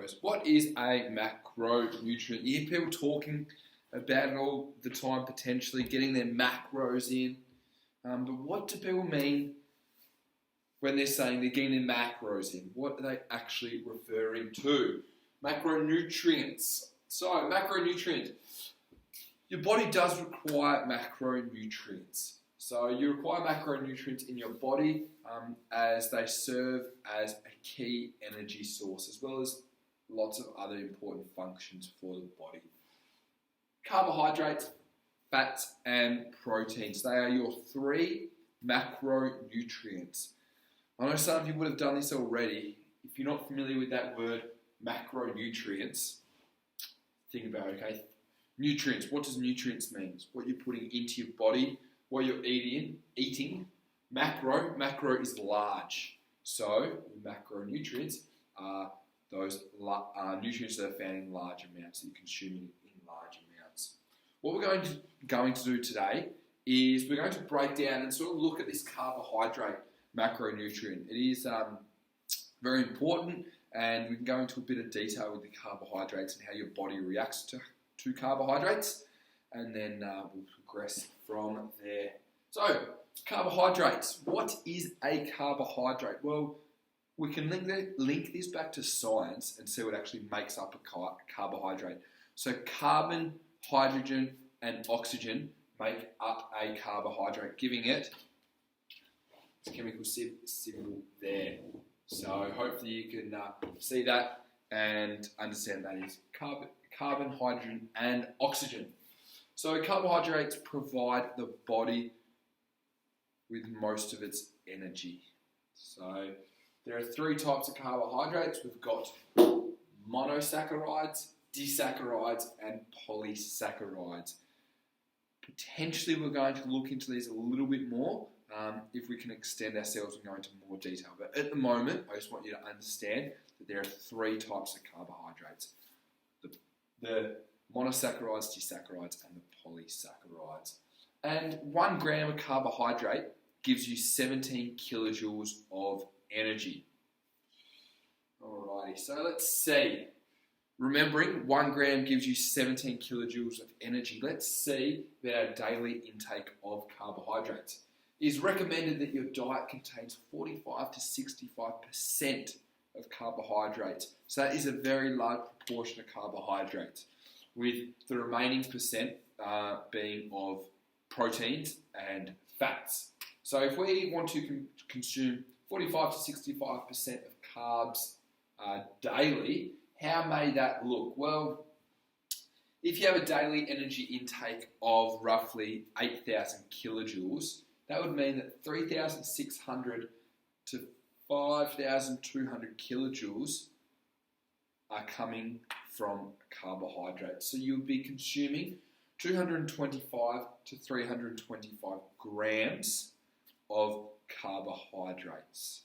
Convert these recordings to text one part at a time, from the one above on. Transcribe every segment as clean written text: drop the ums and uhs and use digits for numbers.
macros. What is a macronutrient? You hear people talking about it all the time, potentially getting their macros in. But what do people mean when they're saying they're getting their macros in? What are they actually referring to? Macronutrients. So, macronutrient. Your body does require macronutrients. So you require macronutrients in your body as they serve as a key energy source, as well as lots of other important functions for the body. Carbohydrates, fats, and proteins. They are your three macronutrients. I know some of you would have done this already. If you're not familiar with that word, macronutrients, think about it, okay? Nutrients. What does nutrients mean? It's what you're putting into your body, what you're eating. Macro is large. So macronutrients are those nutrients that are found in large amounts, that you're consuming in large amounts. What we're going to do today is we're going to break down and sort of look at this carbohydrate macronutrient. It is very important, and we can go into a bit of detail with the carbohydrates and how your body reacts to carbohydrates, and then we'll progress from there. So, carbohydrates. What is a carbohydrate? Well, we can link this back to science and see what actually makes up a carbohydrate. So, carbon, hydrogen, and oxygen make up a carbohydrate, giving it its chemical symbol there. So, hopefully you can see that and understand that is carbon, hydrogen, and oxygen. So carbohydrates provide the body with most of its energy. So there are three types of carbohydrates. We've got monosaccharides, disaccharides, and polysaccharides. Potentially we're going to look into these a little bit more if we can extend ourselves and go into more detail. But at the moment, I just want you to understand that there are three types of carbohydrates. The monosaccharides, disaccharides, and the polysaccharides. And 1 gram of carbohydrate gives you 17 kilojoules of energy. Alrighty, so let's see. Remembering 1 gram gives you 17 kilojoules of energy. Let's see about our daily intake of carbohydrates. It is recommended that your diet contains 45 to 65% of carbohydrates. So that is a very large proportion of carbohydrates, with the remaining percent being of proteins and fats. So if we want to consume 45 to 65% of carbs daily, how may that look? Well, if you have a daily energy intake of roughly 8,000 kilojoules, that would mean that 3,600 to 5,200 kilojoules are coming from carbohydrates. So you'll be consuming 225 to 325 grams of carbohydrates.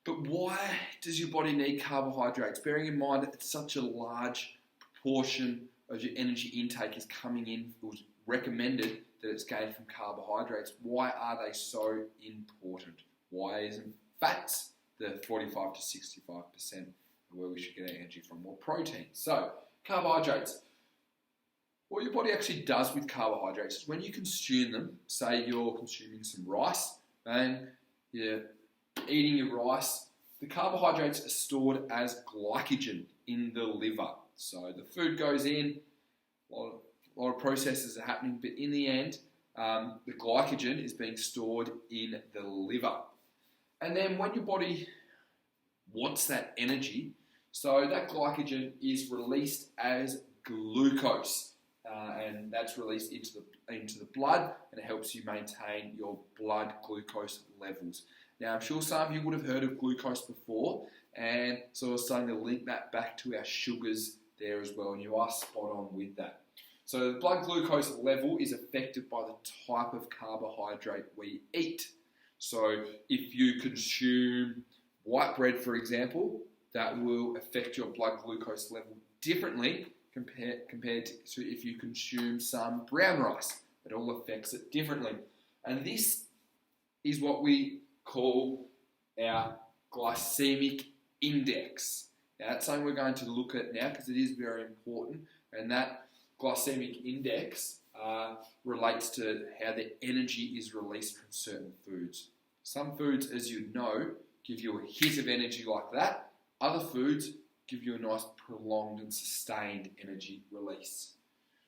But why does your body need carbohydrates? Bearing in mind that it's such a large proportion of your energy intake is coming in, it was recommended that it's gained from carbohydrates. Why are they so important? Why isn't fats the 45 to 65% where we should get our energy from? More protein. So, carbohydrates. What your body actually does with carbohydrates is when you consume them, say you're consuming some rice and you're eating your rice, the carbohydrates are stored as glycogen in the liver. So the food goes in, a lot of processes are happening, but in the end, the glycogen is being stored in the liver. And then when your body wants that energy, so that glycogen is released as glucose, and that's released into the blood, and it helps you maintain your blood glucose levels. Now, I'm sure some of you would have heard of glucose before, and so I was starting to link that back to our sugars there as well, and you are spot on with that. So the blood glucose level is affected by the type of carbohydrate we eat. So if you consume white bread, for example, that will affect your blood glucose level differently compared to if you consume some brown rice. It all affects it differently. And this is what we call our Glycemic Index. Now, that's something we're going to look at now because it is very important, and that Glycemic Index relates to how the energy is released from certain foods. Some foods, as you know, give you a hit of energy like that. Other foods give you a nice prolonged and sustained energy release.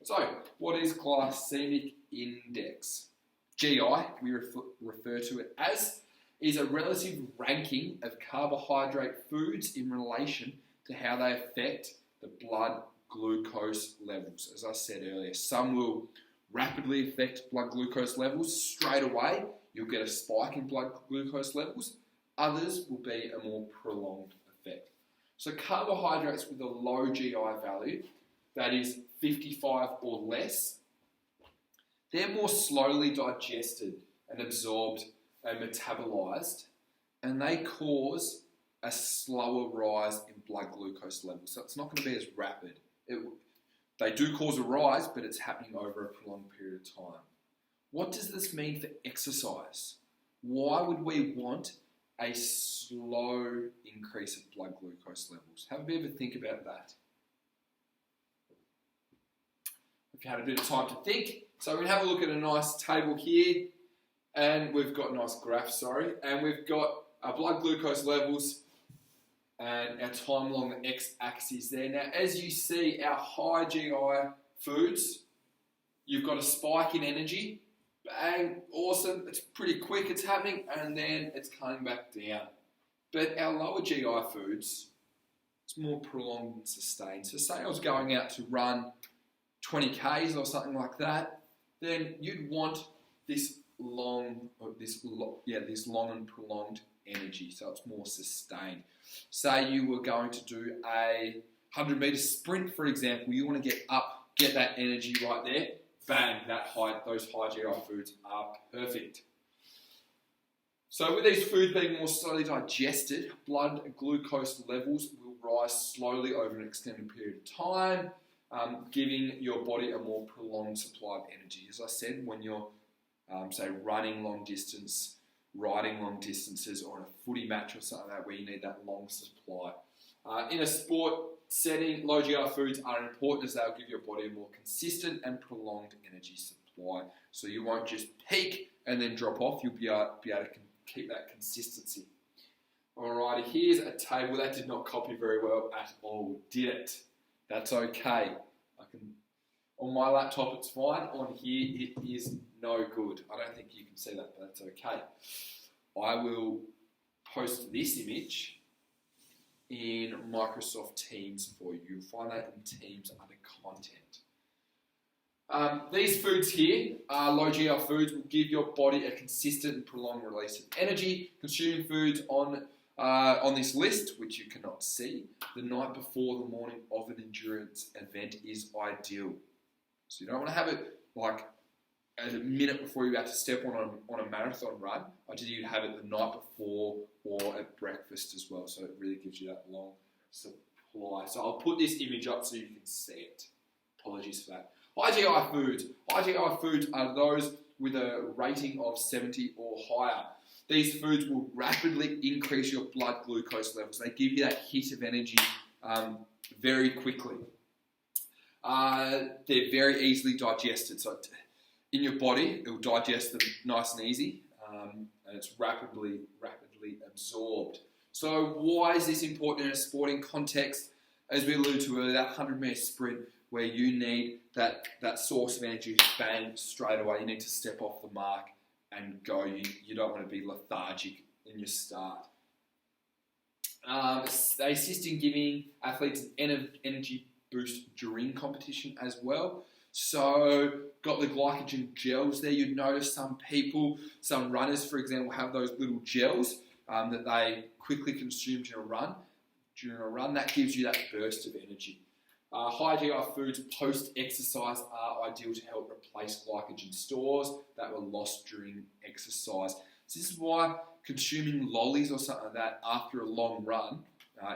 So, what is Glycemic Index? GI, we refer to it as, is a relative ranking of carbohydrate foods in relation to how they affect the blood glucose levels. As I said earlier, some will rapidly affect blood glucose levels straight away. You'll get a spike in blood glucose levels. Others will be a more prolonged effect. So carbohydrates with a low GI value, that is 55 or less, they're more slowly digested and absorbed and metabolized, and they cause a slower rise in blood glucose levels. So it's not going to be as rapid. They do cause a rise, but it's happening over a prolonged period of time. What does this mean for exercise? Why would we want a slow increase of blood glucose levels? Have a bit of a think about that. If you had a bit of time to think, so we're going to have a look at a nice table here, and we've got nice graphs, and we've got our blood glucose levels and our time along the x-axis there. Now, as you see, our high GI foods, you've got a spike in energy. Bang, awesome, it's pretty quick, it's happening, and then it's coming back down. But our lower GI foods, it's more prolonged and sustained. So say I was going out to run 20 Ks or something like that, then you'd want this long and prolonged energy, so it's more sustained. Say you were going to do a 100-meter sprint, for example, you want to get that energy right there. Bang, those high GI foods are perfect. So with these foods being more slowly digested, blood glucose levels will rise slowly over an extended period of time, giving your body a more prolonged supply of energy. As I said, when you're, say, running long distance, riding long distances, or on a footy match or something like that, where you need that long supply. In a sport setting, low GI foods are important as they'll give your body a more consistent and prolonged energy supply. So you won't just peak and then drop off, you'll be able to keep that consistency. Alrighty, here's a table that did not copy very well at all, did it? That's okay. On my laptop it's fine, on here it is no good. I don't think you can see that, but that's okay. I will post this image in Microsoft Teams for you. You'll find that in Teams under content. These foods here, low GI foods, will give your body a consistent and prolonged release of energy. Consuming foods on this list, which you cannot see, the night before the morning of an endurance event is ideal. So you don't want to have it like a minute before you're about to step on a marathon run. Ideally, you'd have it the night before or at breakfast as well. So it really gives you that long supply. So I'll put this image up so you can see it. Apologies for that. High GI foods. High GI foods are those with a rating of 70 or higher. These foods will rapidly increase your blood glucose levels. They give you that hit of energy very quickly. They're very easily digested. So in your body, it will digest them nice and easy, and it's rapidly absorbed. So why is this important in a sporting context? As we alluded to earlier, that 100-meter sprint where you need that source of energy to bang straight away. You need to step off the mark and go. You don't want to be lethargic in your start. They assist in giving athletes an energy boost during competition as well. So, got the glycogen gels there. You'd notice some runners, for example, have those little gels that they quickly consume during a run. That gives you that burst of energy. High GI foods post-exercise are ideal to help replace glycogen stores that were lost during exercise. So this is why consuming lollies or something like that after a long run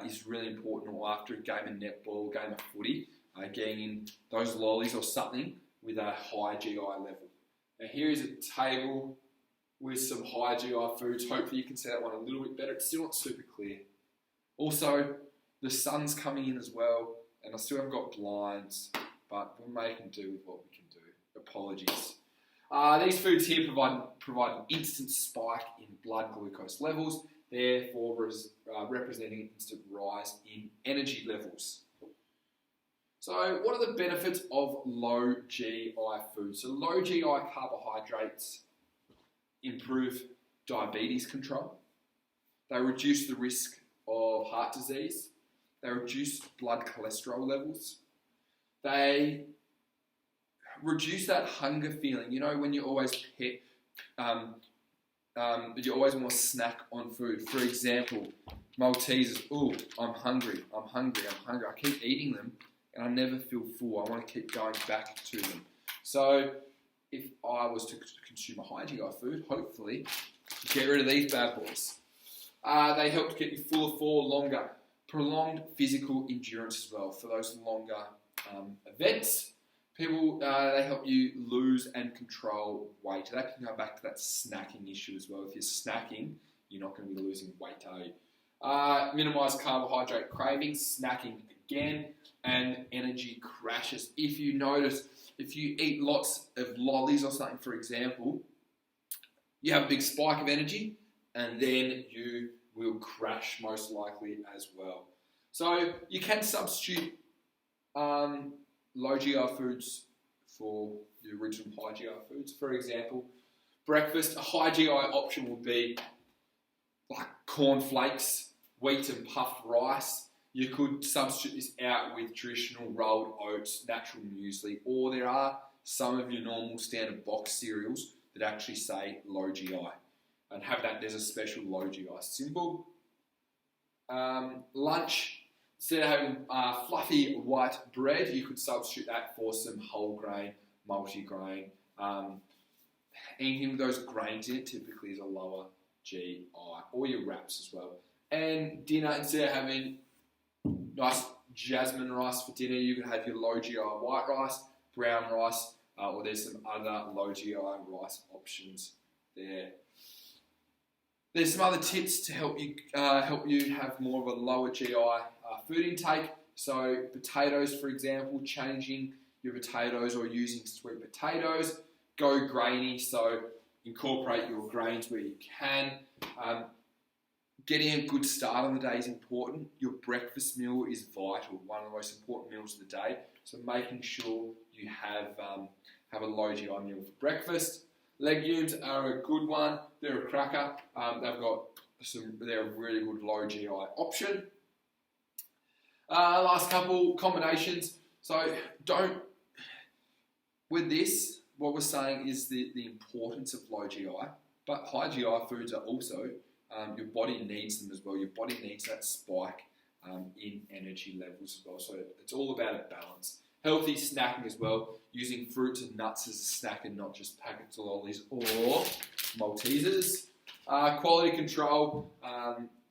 is really important, or after a game of netball, game of footy, getting in those lollies or something with a high GI level. Now here is a table with some high GI foods. Hopefully you can see that one a little bit better. It's still not super clear. Also, the sun's coming in as well, and I still haven't got blinds, but we're making do with what we can do. Apologies. These foods here provide an instant spike in blood glucose levels, therefore representing an instant rise in energy levels. So what are the benefits of low GI foods? So low GI carbohydrates improve diabetes control. They reduce the risk of heart disease. They reduce blood cholesterol levels. They reduce that hunger feeling. You know, when you always you always want to snack on food. For example, Maltesers. Oh, I'm hungry. I keep eating them, and I never feel full. I want to keep going back to them. So, if I was to consume a high GI food, hopefully, get rid of these bad boys. They help to keep you fuller for longer. Prolonged physical endurance as well for those longer events. They help you lose and control weight. That can go back to that snacking issue as well. If you're snacking, you're not going to be losing weight, are you? Minimize carbohydrate cravings, snacking again, and energy crashes. If you notice, if you eat lots of lollies or something, for example, you have a big spike of energy, and then you will crash most likely as well. So you can substitute low GI foods for the original high GI foods. For example, breakfast, a high GI option would be like cornflakes, wheat and puffed rice. You could substitute this out with traditional rolled oats, natural muesli, or there are some of your normal standard box cereals that actually say low GI. And have that, there's a special low GI symbol. Lunch, instead of having fluffy white bread, you could substitute that for some whole grain, multi-grain. Anything with those grains in it typically is a lower GI, or your wraps as well. And dinner, instead of having nice jasmine rice for dinner, you can have your low GI white rice, brown rice, or there's some other low GI rice options there. There's some other tips to help you have more of a lower GI food intake. So potatoes, for example, changing your potatoes or using sweet potatoes. Go grainy, so incorporate your grains where you can. Getting a good start on the day is important. Your breakfast meal is vital, one of the most important meals of the day. So making sure you have a low GI meal for breakfast. Legumes are a good one. They're a cracker. They're a really good low GI option. Last couple combinations. So with this, what we're saying is the importance of low GI, but high GI foods are also, your body needs them as well. Your body needs that spike in energy levels as well. So it's all about a balance. Healthy snacking as well, using fruits and nuts as a snack and not just packets of lollies or Maltesers. Quality control,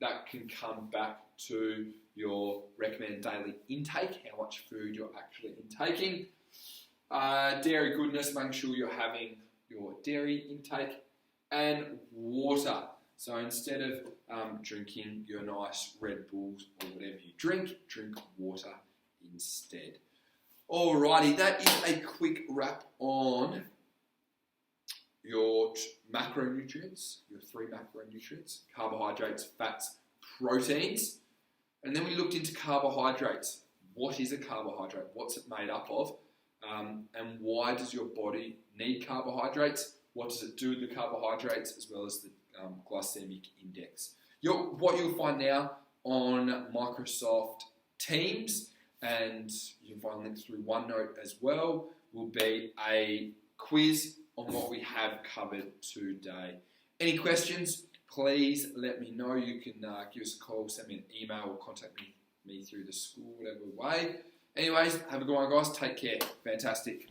that can come back to your recommended daily intake, how much food you're actually intaking. Dairy goodness, making sure you're having your dairy intake. And water. So instead of drinking your nice Red Bulls or whatever you drink water instead. Alrighty, that is a quick wrap on your macronutrients, your 3 macronutrients: carbohydrates, fats, proteins. And then we looked into carbohydrates. What is a carbohydrate? What's it made up of? And why does your body need carbohydrates? What does it do with the carbohydrates, as well as the glycemic index? What you'll find now on Microsoft Teams, and you can find links through OneNote as well, will be a quiz on what we have covered today. Any questions, please let me know. You can give us a call, send me an email, or contact me through the school, whatever way. Anyways, have a good one, guys. Take care. Fantastic.